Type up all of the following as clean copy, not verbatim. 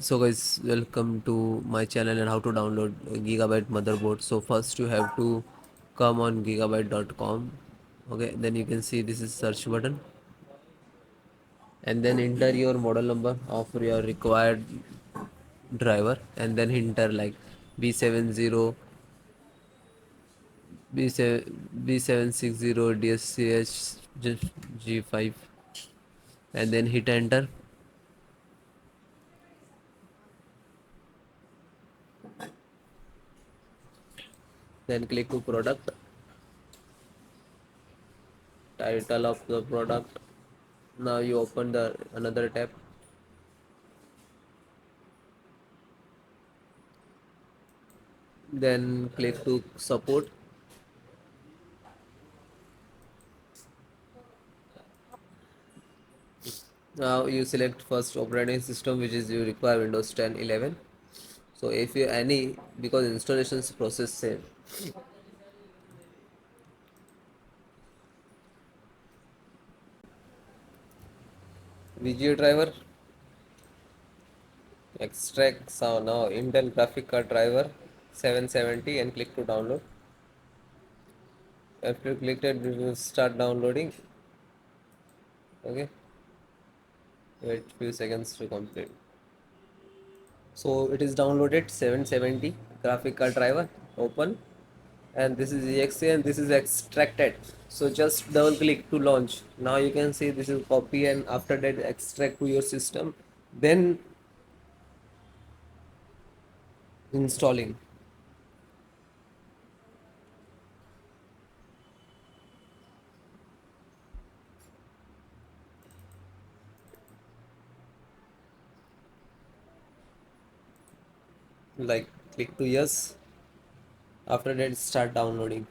So guys, welcome to my channel and how to download a Gigabyte motherboard. So first you have to come on gigabyte.com. Okay, then you can see this is search button, and then enter your model number of your required driver, and then enter like B70 B760 DS3H G5, and then hit enter. Then click to product, title of the product. Now you open the another tab, then click to support. Now you select first operating system, which is you require Windows 10 11. So if you any, because installations process same. VGA driver, extract. So now Intel graphic card driver 770, and click to download. After you click it, it will start downloading. Okay, wait few seconds to complete. So it is downloaded 770 graphic card driver. Open, and this is exe and this is extracted. So just double click to launch. Now you can see this is copy, and after that extract to your system, then installing. Like click to yes, after that start downloading.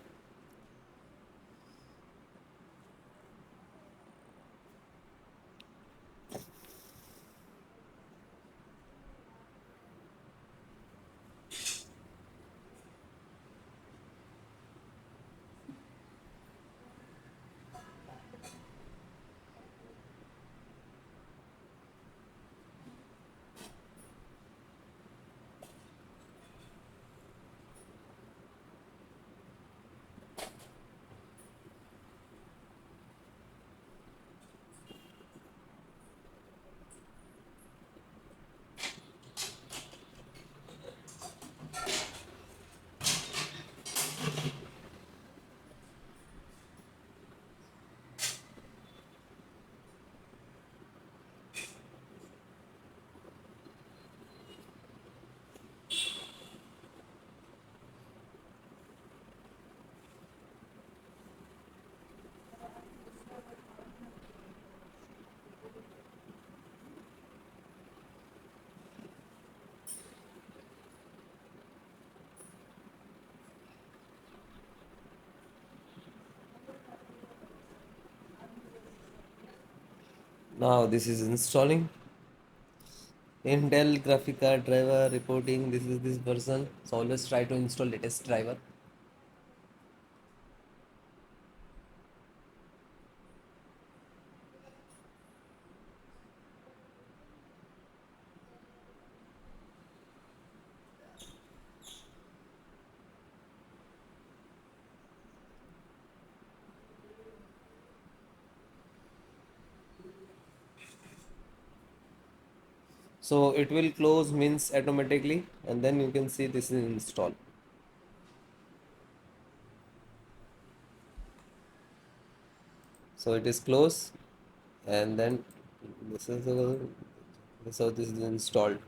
Now this is installing. Intel graphic card driver reporting, this is this version. So always try to install latest driver. So it will close means automatically, and then you can see this is installed. So it is closed, and then this is so this is installed.